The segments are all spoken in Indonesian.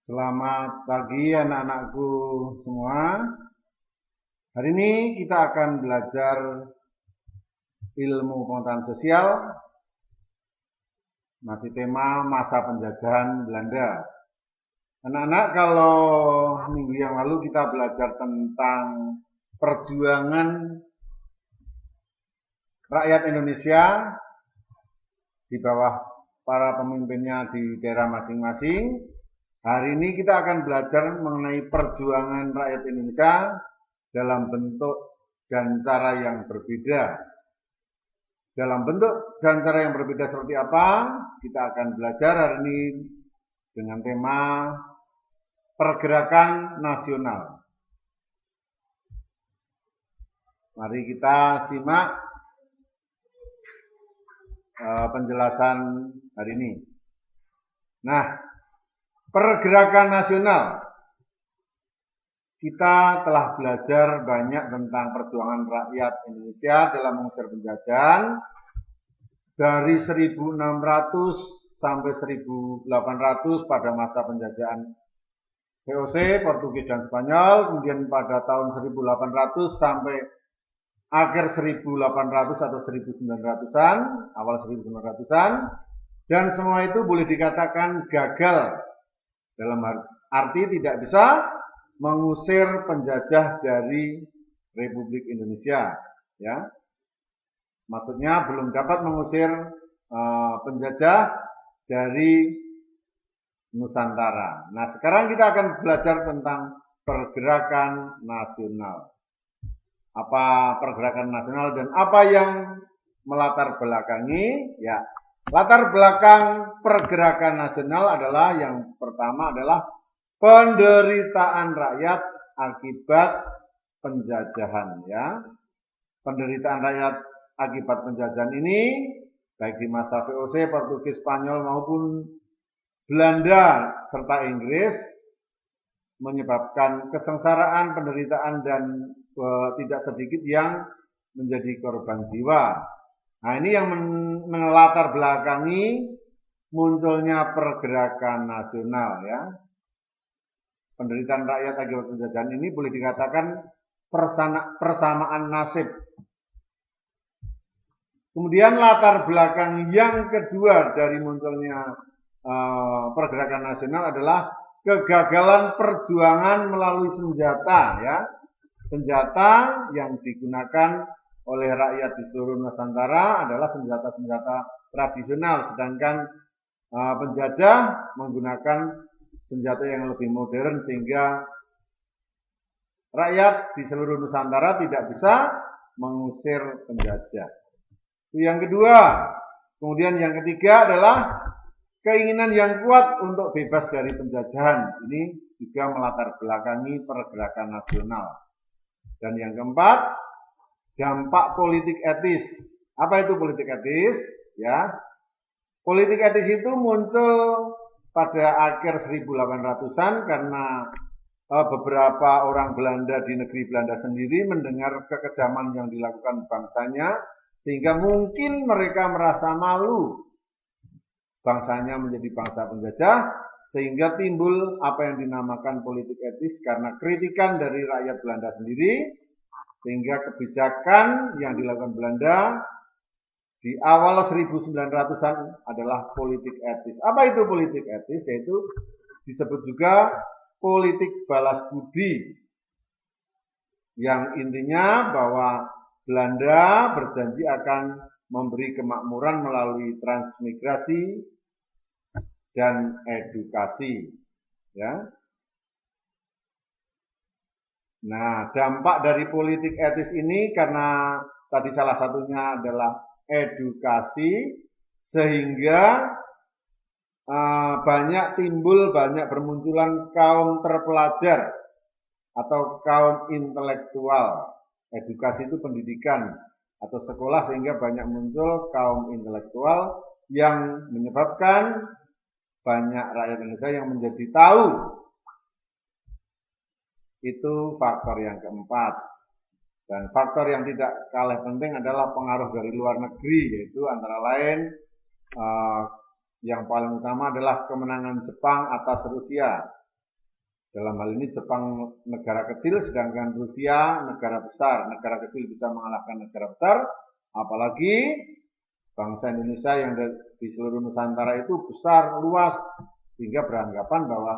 Selamat pagi anak-anakku semua. Hari ini kita akan belajar ilmu pengetahuan sosial, masih tema masa penjajahan Belanda. Anak-anak, kalau minggu yang lalu kita belajar tentang perjuangan rakyat Indonesia di bawah para pemimpinnya di daerah masing-masing. Hari ini kita akan belajar mengenai perjuangan rakyat Indonesia dalam bentuk dan cara yang berbeda. Dalam bentuk dan cara yang berbeda seperti apa? Kita akan belajar hari ini dengan tema pergerakan nasional. Mari kita simak penjelasan hari ini. Nah, pergerakan nasional. Kita telah belajar banyak tentang perjuangan rakyat Indonesia dalam mengusir penjajahan dari 1600 sampai 1800 pada masa penjajahan VOC, Portugis dan Spanyol, kemudian pada tahun 1800 sampai akhir 1800 atau 1900-an, awal 1900-an, dan semua itu boleh dikatakan gagal dalam arti tidak bisa mengusir penjajah dari Republik Indonesia, ya. Maksudnya belum dapat mengusir penjajah dari Nusantara. Nah, sekarang kita akan belajar tentang pergerakan nasional. Apa pergerakan nasional dan apa yang melatar belakangi? Ya, latar belakang pergerakan nasional adalah yang pertama adalah penderitaan rakyat akibat penjajahan, ya. Penderitaan rakyat akibat penjajahan ini baik di masa VOC, Portugis, Spanyol maupun Belanda serta Inggris menyebabkan kesengsaraan, penderitaan dan tidak sedikit yang menjadi korban jiwa. Nah, ini yang melatar belakangi munculnya pergerakan nasional, ya. Penderitaan rakyat akibat penjajahan ini boleh dikatakan persamaan nasib. Kemudian latar belakang yang kedua dari munculnya pergerakan nasional adalah kegagalan perjuangan melalui senjata, ya. Senjata yang digunakan oleh rakyat di seluruh Nusantara adalah senjata-senjata tradisional, sedangkan penjajah menggunakan senjata yang lebih modern sehingga rakyat di seluruh Nusantara tidak bisa mengusir penjajah. Itu yang kedua. Kemudian yang ketiga adalah keinginan yang kuat untuk bebas dari penjajahan. Ini juga melatar belakangi pergerakan nasional. Dan yang keempat, dampak politik etis. Apa itu politik etis? Ya, politik etis itu muncul pada akhir 1800-an karena beberapa orang Belanda di negeri Belanda sendiri mendengar kekejaman yang dilakukan bangsanya, sehingga mungkin mereka merasa malu bangsanya menjadi bangsa penjajah, sehingga timbul apa yang dinamakan politik etis karena kritikan dari rakyat Belanda sendiri, sehingga kebijakan yang dilakukan Belanda di awal 1900-an adalah politik etis. Apa itu politik etis? Yaitu disebut juga politik balas budi, yang intinya bahwa Belanda berjanji akan memberi kemakmuran melalui transmigrasi dan edukasi, ya. Nah, dampak dari politik etis ini karena tadi salah satunya adalah edukasi, sehingga banyak bermunculan kaum terpelajar atau kaum intelektual. Edukasi itu pendidikan atau sekolah, sehingga banyak muncul kaum intelektual yang menyebabkan banyak rakyat Indonesia yang menjadi tahu. Itu faktor yang keempat. Dan faktor yang tidak kalah penting adalah pengaruh dari luar negeri, yaitu antara lain yang paling utama adalah kemenangan Jepang atas Rusia Dalam hal ini Jepang negara kecil, sedangkan Rusia negara besar. Negara kecil bisa mengalahkan negara besar, apalagi bangsa Indonesia yang di seluruh Nusantara itu besar, luas, sehingga beranggapan bahwa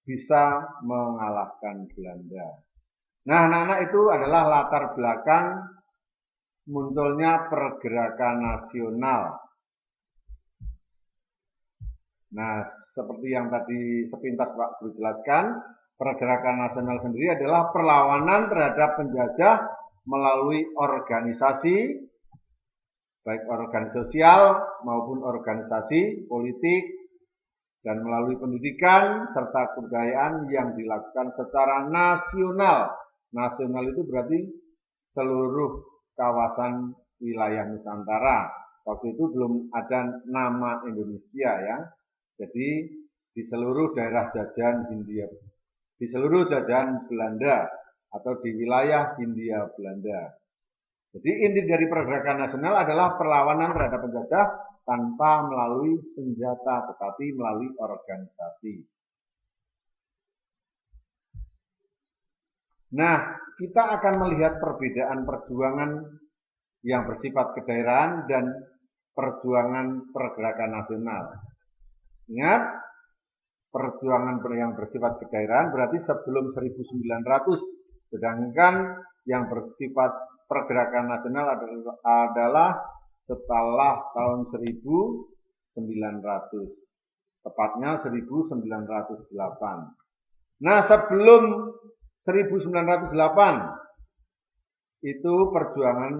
bisa mengalahkan Belanda. Nah, anak-anak itu adalah latar belakang munculnya pergerakan nasional. Nah, seperti yang tadi sepintas Pak Guru jelaskan, pergerakan nasional sendiri adalah perlawanan terhadap penjajah melalui organisasi, baik organisasi sosial maupun organisasi politik, dan melalui pendidikan serta kebudayaan yang dilakukan secara nasional. Nasional itu berarti seluruh kawasan wilayah Nusantara. Waktu itu belum ada nama Indonesia ya. Jadi di seluruh daerah jajahan Hindia, di seluruh jajahan Belanda atau di wilayah Hindia Belanda. Jadi inti dari pergerakan nasional adalah perlawanan terhadap penjajah tanpa melalui senjata, tetapi melalui organisasi. Nah, kita akan melihat perbedaan perjuangan yang bersifat kedaerahan dan perjuangan pergerakan nasional. Ingat, perjuangan yang bersifat kedaerahan berarti sebelum 1900, sedangkan yang bersifat pergerakan nasional adalah setelah tahun 1900, tepatnya 1908. Nah, sebelum 1908 itu perjuangan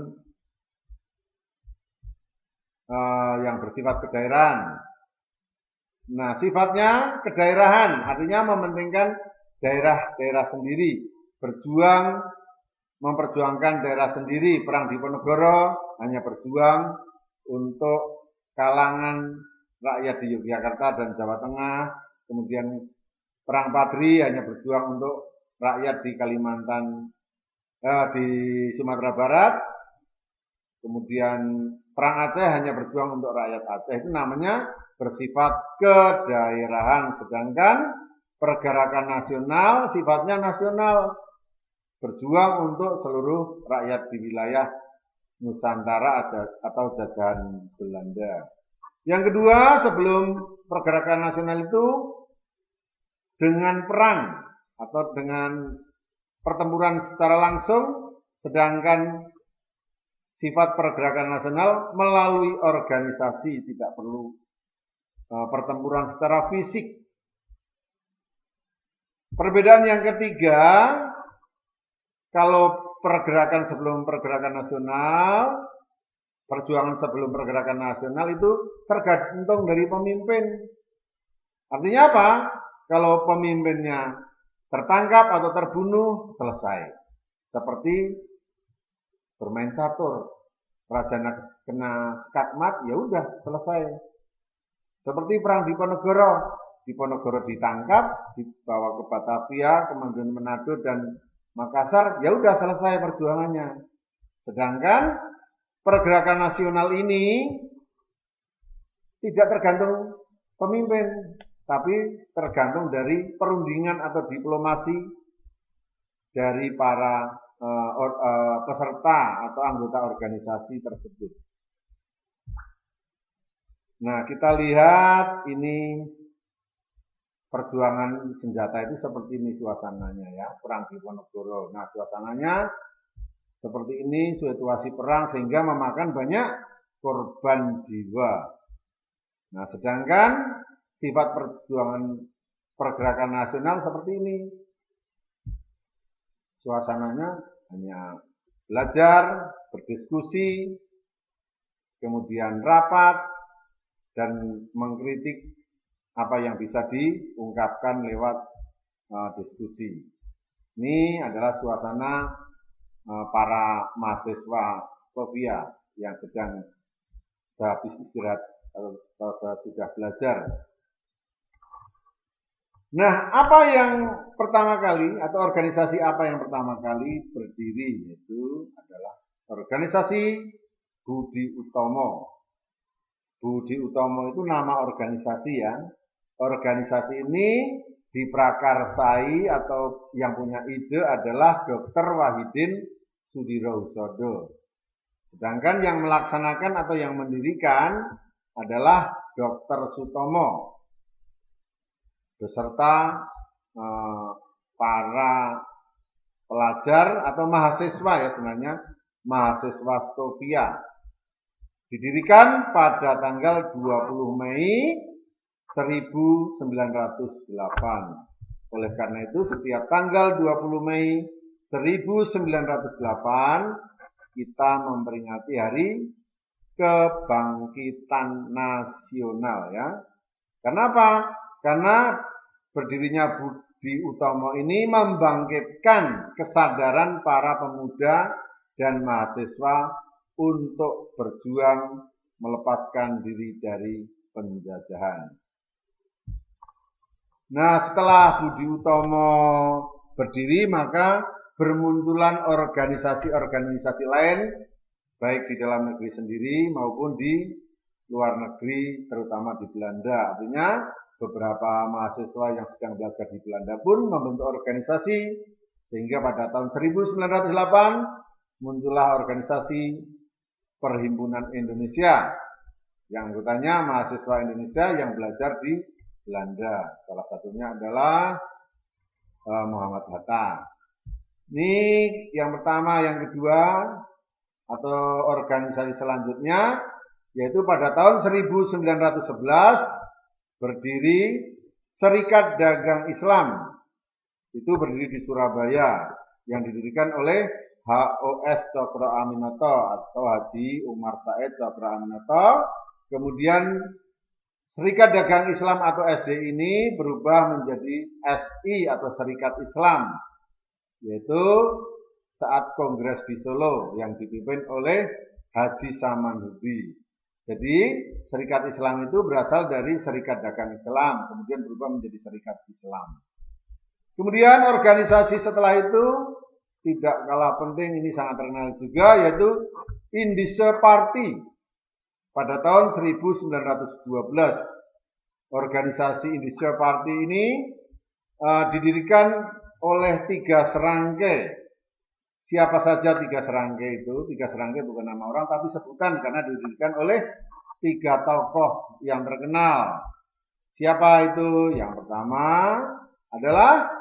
yang bersifat kedaerahan. Nah, sifatnya kedaerahan, artinya mementingkan daerah-daerah sendiri, memperjuangkan daerah sendiri. Perang Diponegoro hanya berjuang untuk kalangan rakyat di Yogyakarta dan Jawa Tengah. Kemudian Perang Padri hanya berjuang untuk rakyat di di Sumatera Barat. Kemudian Perang Aceh hanya berjuang untuk rakyat Aceh. Itu namanya bersifat kedaerahan. Sedangkan pergerakan nasional sifatnya nasional, berjuang untuk seluruh rakyat di wilayah Nusantara atau jajahan Belanda. Yang kedua, sebelum pergerakan nasional itu dengan perang atau dengan pertempuran secara langsung, sedangkan sifat pergerakan nasional melalui organisasi, tidak perlu pertempuran secara fisik. Perbedaan yang ketiga, kalau pergerakan sebelum pergerakan nasional, perjuangan sebelum pergerakan nasional itu tergantung dari pemimpin. Artinya apa? Kalau pemimpinnya tertangkap atau terbunuh, selesai. Seperti bermain catur, raja kena skakmat, ya udah selesai. Seperti perang Diponegoro ditangkap, dibawa ke Batavia, kemudian Manado dan Makassar, ya udah selesai perjuangannya. Sedangkan pergerakan nasional ini tidak tergantung pemimpin, tapi tergantung dari perundingan atau diplomasi dari para peserta atau anggota organisasi tersebut. Nah, kita lihat ini perjuangan senjata itu seperti ini suasananya ya, perang Diponegoro. Nah, suasananya seperti ini, situasi perang sehingga memakan banyak korban jiwa. Nah, sedangkan sifat perjuangan pergerakan nasional seperti ini. Suasananya hanya belajar, berdiskusi, kemudian rapat, dan mengkritik apa yang bisa diungkapkan lewat diskusi. Ini adalah suasana para mahasiswa Stovia yang sedang sehabis istirahat atau sudah belajar. Nah, apa yang pertama kali atau organisasi apa yang pertama kali berdiri, yaitu adalah organisasi Budi Utomo. Budi Utomo itu nama organisasi ya. Organisasi ini diprakarsai atau yang punya ide adalah Dr. Wahidin Sudirohusodo. Sedangkan yang melaksanakan atau yang mendirikan adalah Dr. Sutomo beserta para pelajar atau mahasiswa ya sebenarnya, mahasiswa Stovia. Didirikan pada tanggal 20 Mei 1908. Oleh karena itu setiap tanggal 20 Mei 1908 kita memperingati hari kebangkitan nasional ya. Kenapa? Karena berdirinya Budi Utomo ini membangkitkan kesadaran para pemuda dan mahasiswa untuk berjuang melepaskan diri dari penjajahan. Nah, setelah Budi Utomo berdiri, maka bermunculan organisasi-organisasi lain, baik di dalam negeri sendiri maupun di luar negeri, terutama di Belanda. Artinya, beberapa mahasiswa yang sedang belajar di Belanda pun membentuk organisasi, sehingga pada tahun 1908 muncullah organisasi Perhimpunan Indonesia, yang anggotanya mahasiswa Indonesia yang belajar di Belanda. Salah satunya adalah Muhammad Hatta. Ini yang pertama, yang kedua atau organisasi selanjutnya yaitu pada tahun 1911 berdiri Serikat Dagang Islam. Itu berdiri di Surabaya yang didirikan oleh HOS Cokro Aminoto atau Haji Umar Said Cokro Aminoto. Kemudian Serikat Dagang Islam atau SD ini berubah menjadi SI atau Serikat Islam, yaitu saat Kongres di Solo yang dipimpin oleh Haji Samanhudi. Jadi Serikat Islam itu berasal dari Serikat Dagang Islam, kemudian berubah menjadi Serikat Islam. Kemudian organisasi setelah itu tidak kalah penting, ini sangat terkenal juga, yaitu Indische Party. Pada tahun 1912, organisasi Indische Party ini didirikan oleh 3 serangkai. Siapa saja 3 serangkai itu? 3 serangkai bukan nama orang, tapi sebutan karena didirikan oleh 3 tokoh yang terkenal. Siapa itu? Yang pertama adalah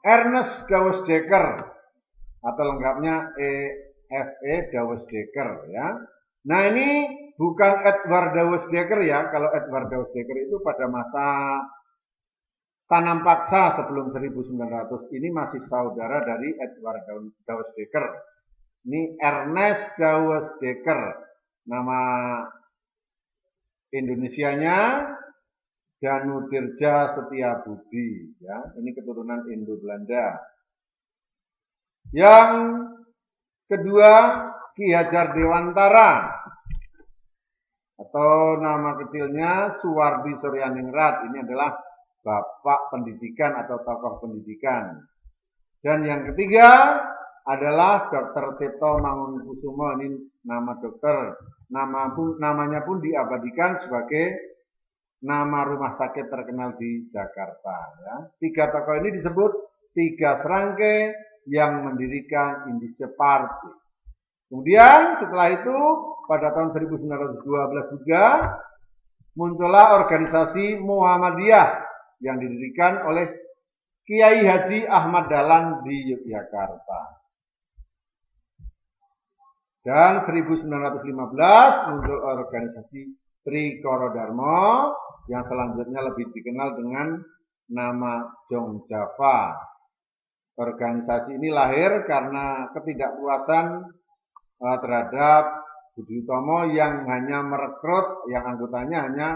Ernest Dawes-Dekker atau lengkapnya F.E. Dawes-Dekker ya. Nah, ini bukan Edward Dawes-Dekker ya. Kalau Edward Dawes-Dekker itu pada masa tanam paksa sebelum 1900, ini masih saudara dari Edward Dawes-Dekker. Ini Ernest Dawes-Dekker. Nama Indonesianya Danudirja Setiabudi ya. Ini keturunan Indo-Belanda. Yang kedua, Ki Hajar Dewantara atau nama kecilnya Suwardi Suryaningrat. Ini adalah bapak pendidikan atau tokoh pendidikan. Dan yang ketiga adalah Dr. Cipto Mangunkusumo. Ini nama dokter. Namanya pun diabadikan sebagai nama rumah sakit terkenal di Jakarta ya. 3 tokoh ini disebut 3 serangkai yang mendirikan Indische Party. Kemudian setelah itu pada tahun 1912 juga muncullah organisasi Muhammadiyah yang didirikan oleh Kiai Haji Ahmad Dahlan di Yogyakarta. Dan 1915 muncul organisasi Trikoro Darmo yang selanjutnya lebih dikenal dengan nama Jong Java. Organisasi ini lahir karena ketidakpuasan terhadap Budi Utomo yang hanya merekrut, yang anggotanya hanya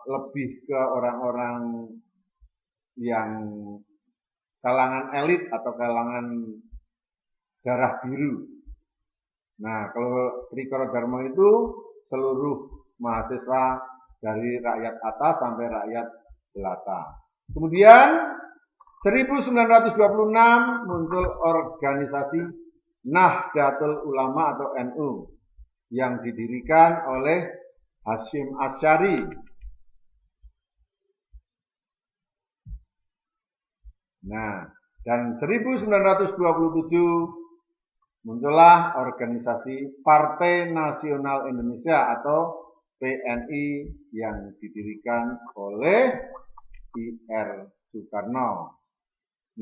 lebih ke orang-orang yang kalangan elit atau kalangan darah biru. Nah, kalau Trikoro Darmo itu seluruh mahasiswa dari rakyat atas sampai rakyat jelata. Kemudian 1926 muncul organisasi Nahdlatul Ulama atau NU yang didirikan oleh Hasyim Asy'ari. Nah, dan 1927 muncullah organisasi Partai Nasional Indonesia atau PNI yang didirikan oleh I.R. Soekarno.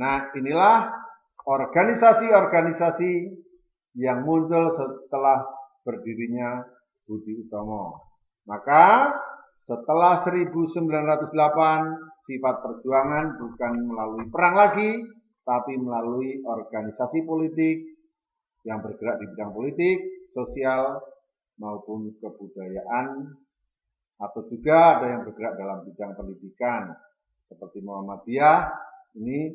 Nah, inilah organisasi-organisasi yang muncul setelah berdirinya Budi Utomo. Maka setelah 1908, sifat perjuangan bukan melalui perang lagi, tapi melalui organisasi politik yang bergerak di bidang politik, sosial, maupun kebudayaan, atau juga ada yang bergerak dalam bidang pendidikan, seperti Muhammadiyah, ini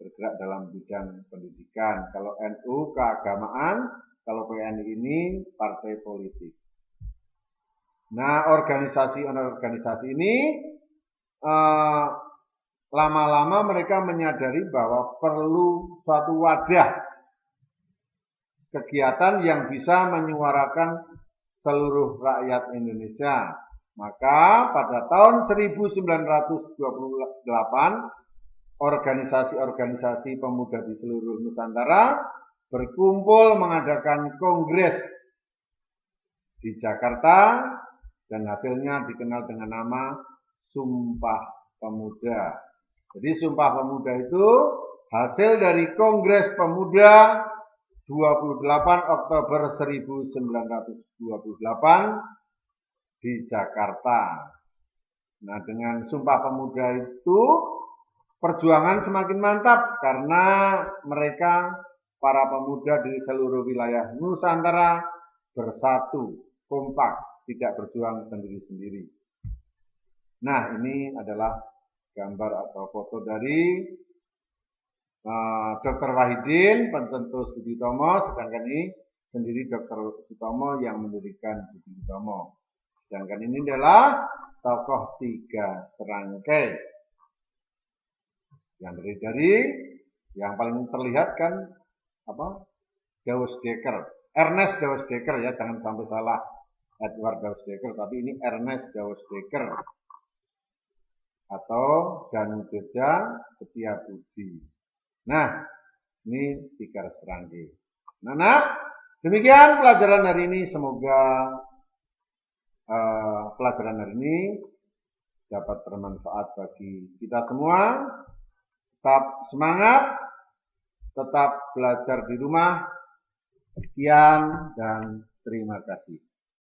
bergerak dalam bidang pendidikan. Kalau NU keagamaan, kalau PNI ini partai politik. Nah, organisasi ini lama-lama mereka menyadari bahwa perlu suatu wadah kegiatan yang bisa menyuarakan seluruh rakyat Indonesia. Maka pada tahun 1928, organisasi-organisasi pemuda di seluruh Nusantara berkumpul mengadakan kongres di Jakarta, dan hasilnya dikenal dengan nama Sumpah Pemuda. Jadi Sumpah Pemuda itu hasil dari Kongres Pemuda 28 Oktober 1928 di Jakarta. Nah, dengan Sumpah Pemuda itu perjuangan semakin mantap karena mereka, para pemuda di seluruh wilayah Nusantara, bersatu, kompak, tidak berjuang sendiri-sendiri. Nah, ini adalah gambar atau foto dari Dr. Wahidin, pencetus Budi Utomo, sedangkan ini sendiri Dr. Sutomo yang mendirikan Budi Utomo. Sedangkan ini adalah tokoh tiga serangkai. Yang dari yang paling terlihat kan Dawes Dekker, Ernest Dawes Dekker ya, jangan sampai salah. Edward Dawes Dekker, tapi ini Ernest Dawes Dekker atau Danu Joja Setiabudi. Nah, ini tiga serangkai. Nah, demikian pelajaran hari ini. Semoga pelajaran hari ini dapat bermanfaat bagi kita semua. Tetap semangat, tetap belajar di rumah. Sekian dan terima kasih.